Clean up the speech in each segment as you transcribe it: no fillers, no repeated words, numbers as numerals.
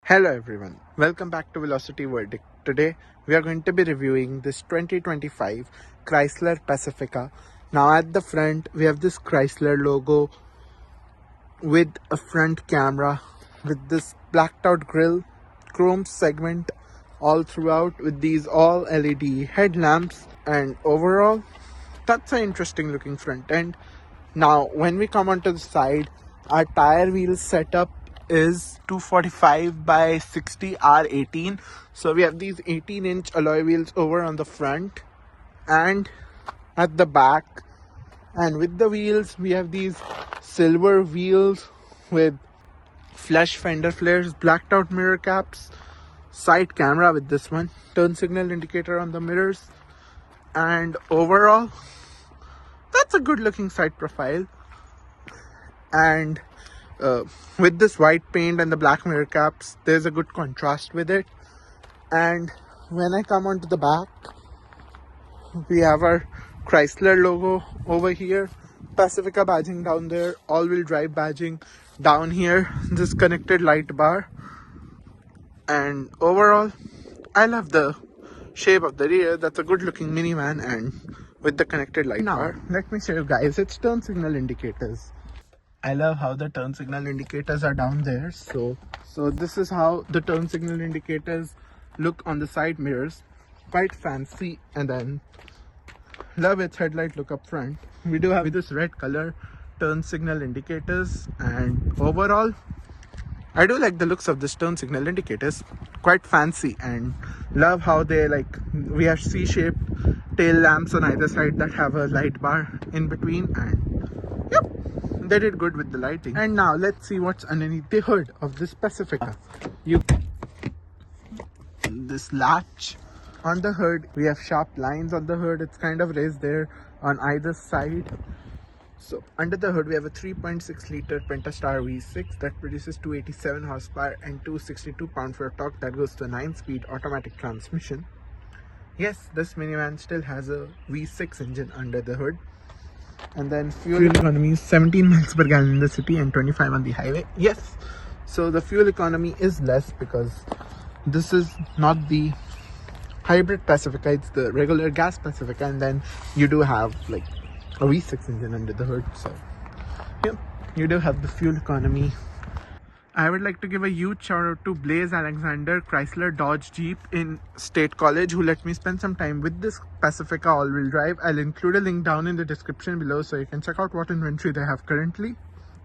Hello everyone, welcome back to Velocity Verdict. Today we are going to be reviewing this 2025 Chrysler Pacifica. Now at the front we have this Chrysler logo with a front camera with this blacked out grille, chrome segment all throughout with these all LED headlamps, and overall that's an interesting looking front end. Now when we come onto the side, our tire wheel setup is 245 by 60 R18. So we have these 18-inch alloy wheels over on the front and at the back, and with the wheels we have these silver wheels with flush fender flares, blacked out mirror caps, side camera with this one, turn signal indicator on the mirrors, and overall that's a good looking side profile. And with this white paint and the black mirror caps, there's a good contrast with it. And when I come onto the back, we have our Chrysler logo over here, Pacifica badging down there, all-wheel drive badging down here, this connected light bar. And overall I love the shape of the rear. That's a good looking minivan, and with the connected light bar. Let me show you guys its turn signal indicators. I love how the turn signal indicators are down there. So this is how the turn signal indicators look on the side mirrors. Quite fancy. And then love its headlight look up front. We do have this red color turn signal indicators, and overall I do like the looks of this turn signal indicators. Quite fancy, and love how they we have C-shaped tail lamps on either side that have a light bar in between, and yep, they did good with the lighting. And now let's see what's underneath the hood of this Pacifica. This latch on the hood, we have sharp lines on the hood. It's kind of raised there on either side. So under the hood we have a 3.6 liter Pentastar V6 that produces 287 horsepower and 262 pound-feet of torque. That goes to a 9-speed automatic transmission. Yes, this minivan still has a V6 engine under the hood. And then fuel economy is 17 miles per gallon in the city and 25 on the highway. Yes, so the fuel economy is less because this is not the hybrid Pacifica, it's the regular gas Pacifica, and then you do have a V6 engine under the hood. So yeah, you do have the fuel economy. I would like to give a huge shout out to Blaze Alexander, Chrysler Dodge Jeep in State College, who let me spend some time with this Pacifica all-wheel drive. I'll include a link down in the description below so you can check out what inventory they have currently.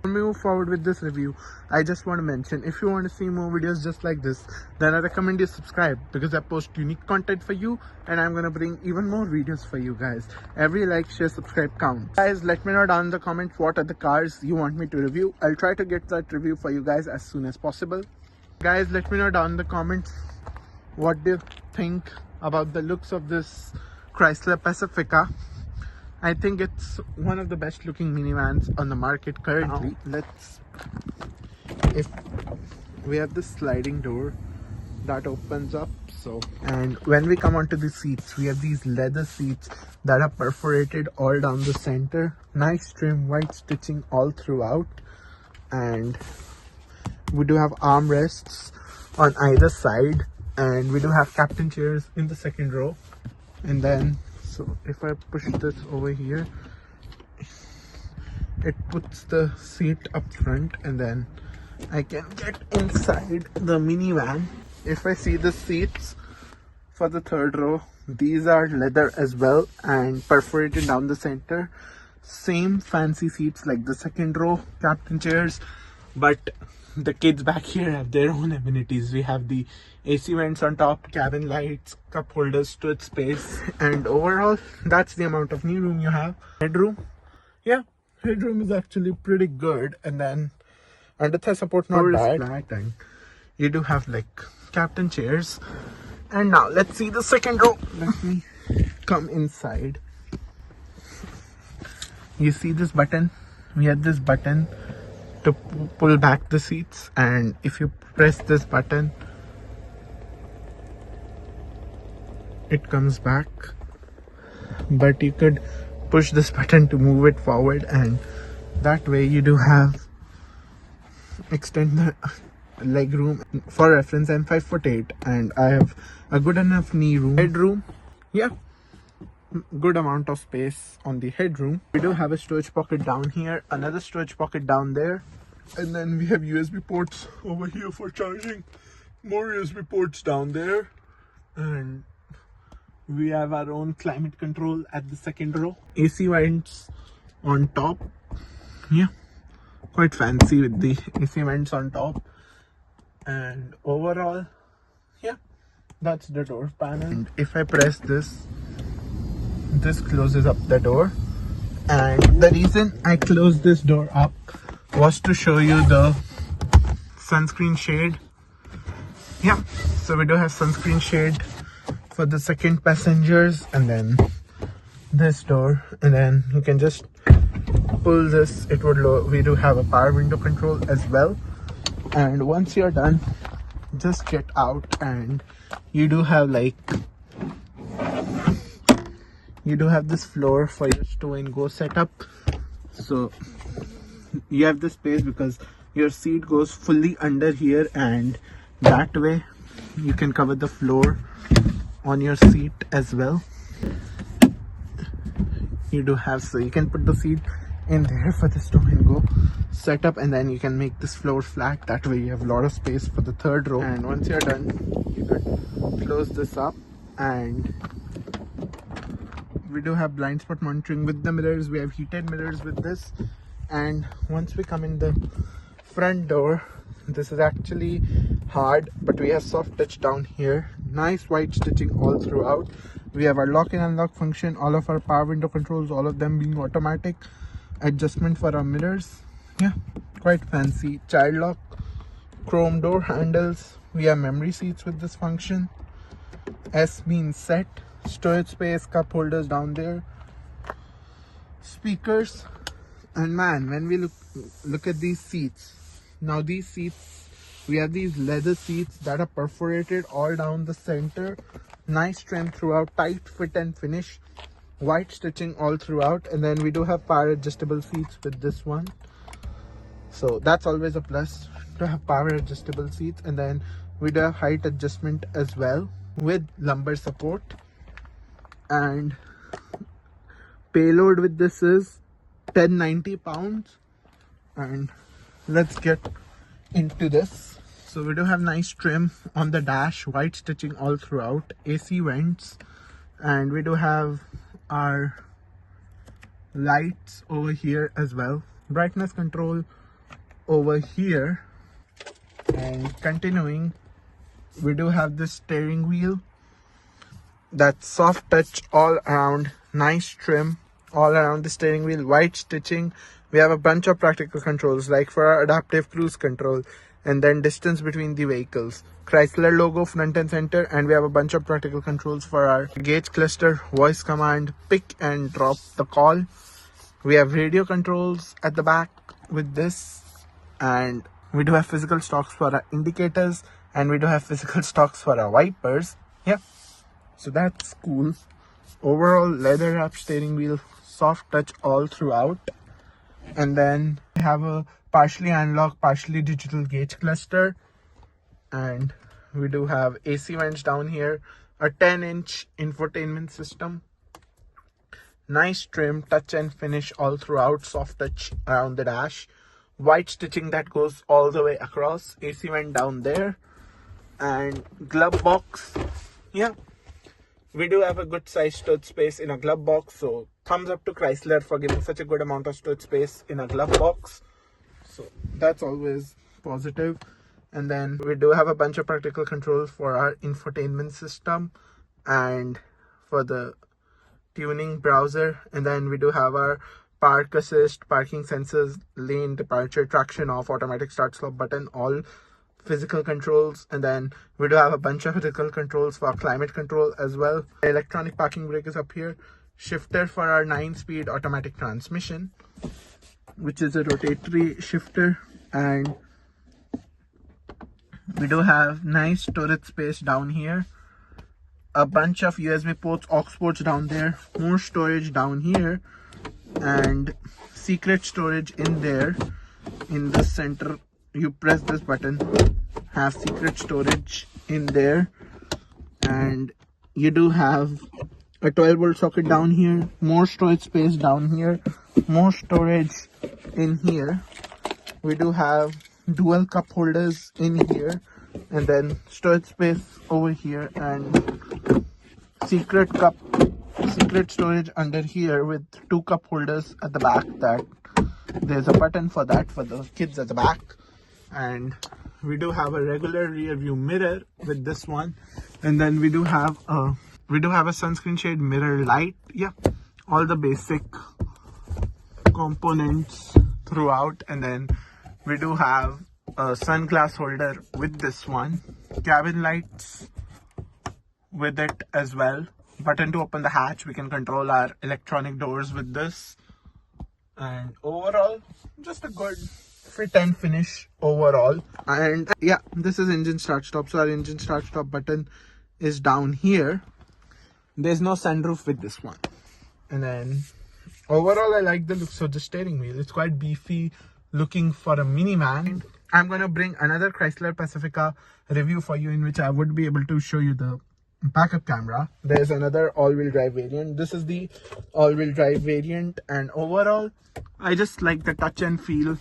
Before we move forward with this review, I just want to mention, if you want to see more videos just like this, then I recommend you subscribe, because I post unique content for you and I'm going to bring even more videos for you guys. Every like, share, subscribe counts. Guys, let me know down in the comments what are the cars you want me to review. I'll try to get that review for you guys as soon as possible. Guys, let me know down in the comments what do you think about the looks of this Chrysler Pacifica. I think it's one of the best looking minivans on the market currently. If we have this sliding door that opens up, and when we come onto the seats, we have these leather seats that are perforated all down the center. Nice trim, white stitching all throughout, and we do have armrests on either side, and we do have captain chairs in the second row. And then so if I push this over here, it puts the seat up front, and then I can get inside the minivan. If I see the seats for the third row, these are leather as well and perforated down the center. Same fancy seats like the second row captain chairs, but the kids back here have their own amenities. We have the AC vents on top, cabin lights, cup holders, storage space, and overall that's the amount of knee room you have. Headroom, yeah, headroom is actually pretty good. And then under thigh support, not bad. Flat, and you do have captain chairs. And now let's see the second row. Let me come inside. You see this button? We have this button to pull back the seats, and if you press this button, it comes back. But you could push this button to move it forward, and that way you do have extend the leg room. For reference, I'm 5'8" and I have a good enough knee room. Headroom, yeah, good amount of space on the headroom. We do have a storage pocket down here, another storage pocket down there, and then we have USB ports over here for charging, more USB ports down there, and we have our own climate control at the second row. AC vents on top, yeah, quite fancy with the AC vents on top. And overall, yeah, that's the door panel. And if I press this closes up the door. And the reason I closed this door up was to show you the sunscreen shade. Yeah, so we do have sunscreen shade for the second passengers, and then this door, and then you can just pull this, it would we do have a power window control as well. And once you're done, just get out, and you do have this floor for your stow and go setup. So you have this space because your seat goes fully under here, and that way you can cover the floor on your seat as well. You do have, so you can put the seat in there for the stow and go setup, and then you can make this floor flat. That way you have a lot of space for the third row. And once you're done, you could close this up, and we do have blind spot monitoring with the mirrors. We have heated mirrors with this. And once we come in the front door, this is actually hard, but we have soft touch down here, nice white stitching all throughout. We have our lock and unlock function, all of our power window controls, all of them being automatic, adjustment for our mirrors, yeah, quite fancy. Child lock, chrome door handles. We have memory seats with this function. S means set, storage space, cup holders down there, speakers. And man, when we look at these seats, now these seats, we have these leather seats that are perforated all down the center, nice trim throughout, tight fit and finish, white stitching all throughout. And then we do have power adjustable seats with this one, so that's always a plus to have power adjustable seats. And then we do have height adjustment as well with lumbar support. And payload with this is 1090 pounds. And let's get into this. So we do have nice trim on the dash, white stitching all throughout, AC vents, and we do have our lights over here as well, brightness control over here. And continuing, we do have this steering wheel, that soft touch all around, nice trim all around the steering wheel, white stitching. We have a bunch of practical controls, like for our adaptive cruise control, and then distance between the vehicles, Chrysler logo front and center. And we have a bunch of practical controls for our gauge cluster, voice command, pick and drop the call. We have radio controls at the back with this, and we do have physical stocks for our indicators, and we do have physical stocks for our wipers. Yeah, so that's cool. Overall leather wrap steering wheel, soft touch all throughout. And then we have a partially analog, partially digital gauge cluster, and we do have AC vents down here, a 10-inch infotainment system, nice trim, touch and finish all throughout, soft touch around the dash, white stitching that goes all the way across, AC vent down there, and glove box. Yeah, we do have a good size storage space in a glove box, so thumbs up to Chrysler for giving such a good amount of storage space in a glove box. So that's always positive. And then we do have a bunch of practical controls for our infotainment system and for the tuning browser. And then we do have our park assist, parking sensors, lane departure, traction off, automatic start stop button, all physical controls. And then we do have a bunch of physical controls for climate control as well. The electronic parking brake is up here, shifter for our 9-speed automatic transmission, which is a rotatory shifter. And we do have nice storage space down here, a bunch of USB ports, aux ports down there, more storage down here, and secret storage in there in the center. You press this button have secret storage in there, and you do have a 12-volt socket down here, more storage space down here, more storage in here. We do have dual cup holders in here, and then storage space over here, and secret storage under here with 2 cup holders at the back. That there's a button for that for the kids at the back. And we do have a regular rear view mirror with this one, and then we do have a sunscreen shade mirror light. Yeah, all the basic components throughout. And then we do have a sunglass holder with this one, cabin lights with it as well, button to open the hatch. We can control our electronic doors with this, and overall just a good fit and finish overall. And yeah, this is engine start stop. So our engine start stop button is down here. There's no sunroof with this one. And then overall I like the looks of the steering wheel. It's quite beefy looking for a minivan. I'm gonna bring another Chrysler Pacifica review for you, in which I would be able to show you the backup camera. There's another all-wheel drive variant. This is the all-wheel drive variant, and overall I just like the touch and feel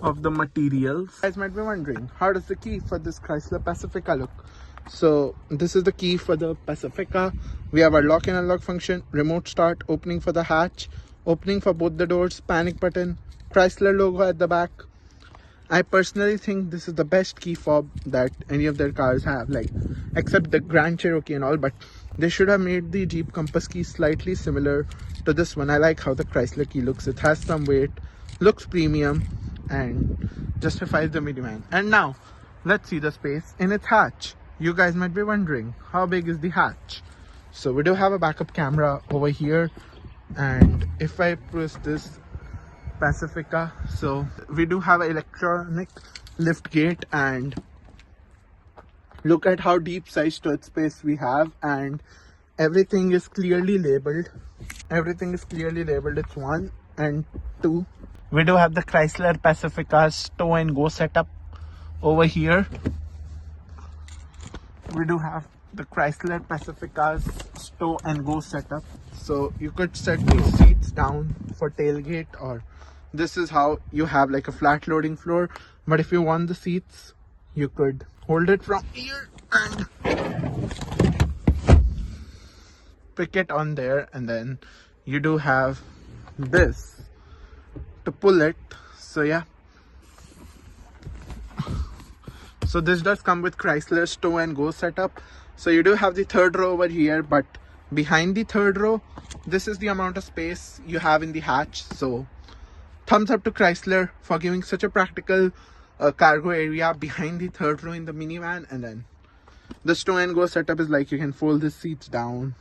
of the materials. You guys might be wondering, how does the key for this Chrysler Pacifica look? So this is the key for the Pacifica. We have our lock and unlock function, remote start, opening for the hatch, opening for both the doors, panic button, Chrysler logo at the back. I personally think this is the best key fob that any of their cars have, like except the Grand Cherokee and all, but they should have made the Jeep Compass key slightly similar to this one. I like how the Chrysler key looks. It has some weight, looks premium, and justifies the minivan. And now let's see the space in its hatch. You guys might be wondering, how big is the hatch? So we do have a backup camera over here, and if I press this Pacifica, so we do have an electronic lift gate, and look at how deep size storage space we have, and everything is clearly labeled. It's 1 and 2. We do have the Chrysler Pacifica's stow and go setup over here. We do have the Chrysler Pacifica's stow and go setup. So you could set these seats down for tailgate, or this is how you have like a flat loading floor. But if you want the seats, you could hold it from here and pick it on there, and then you do have this to pull it. So yeah, so this does come with Chrysler stow and go setup. So you do have the third row over here, but behind the third row, this is the amount of space you have in the hatch. So thumbs up to Chrysler for giving such a practical cargo area behind the third row in the minivan. And then the stow and go setup is like you can fold the seats down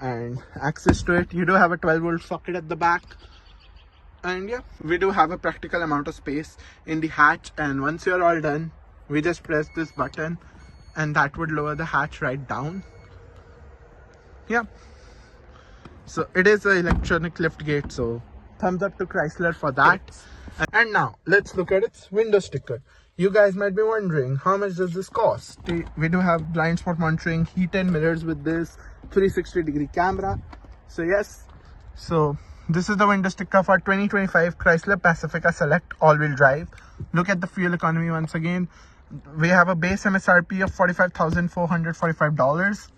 and access to it. You do have a 12-volt socket at the back, and yeah, we do have a practical amount of space in the hatch. And once you're all done, we just press this button and that would lower the hatch right down. Yeah, so it is an electronic lift gate, so thumbs up to Chrysler for that. And now let's look at its window sticker. You guys might be wondering, how much does this cost? We do have blind spot monitoring, heated mirrors with this 360-degree camera. So yes, so this is the window sticker for 2025 Chrysler Pacifica Select all-wheel drive. Look at the fuel economy once again. We have a base MSRP of $45,445.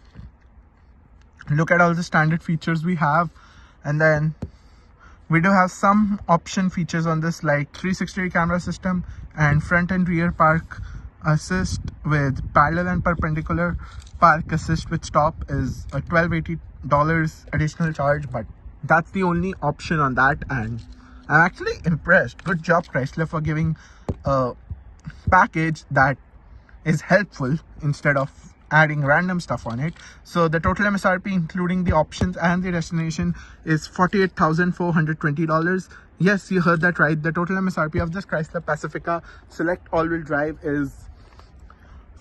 Look at all the standard features we have, and then we do have some option features on this, like 360 camera system and front and rear park assist with parallel and perpendicular park assist with stop is a $1,280 additional charge, but that's the only option on that. And I'm actually impressed. Good job, Chrysler, for giving a package that is helpful instead of adding random stuff on it. So the total MSRP, including the options and the destination, is $48,420. Yes, you heard that right. The total MSRP of this Chrysler Pacifica Select all-wheel drive is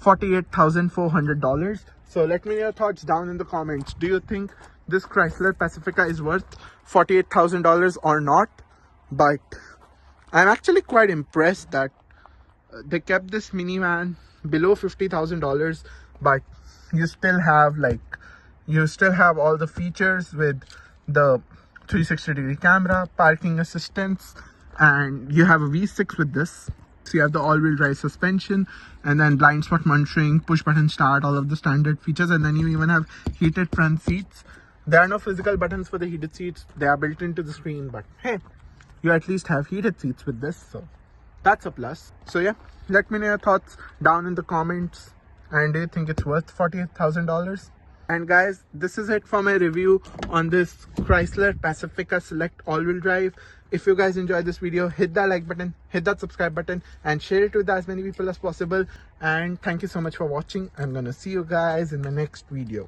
$48,400. So let me know your thoughts down in the comments. Do you think this Chrysler Pacifica is worth $48,000 or not? But I'm actually quite impressed that they kept this minivan below $50,000, but you still have all the features with the 360-degree camera, parking assistance, and you have a V6 with this. So you have the all-wheel drive suspension, and then blind spot monitoring, push button start, all of the standard features, and then you even have heated front seats. There are no physical buttons for the heated seats, they are built into the screen, but hey, you at least have heated seats with this, so that's a plus. So yeah, let me know your thoughts down in the comments, and do you think it's worth $48,000? And guys, this is it for my review on this Chrysler Pacifica Select all-wheel drive. If you guys enjoyed this video, hit that like button, hit that subscribe button, and share it with as many people as possible. And thank you so much for watching. I'm gonna see you guys in the next video.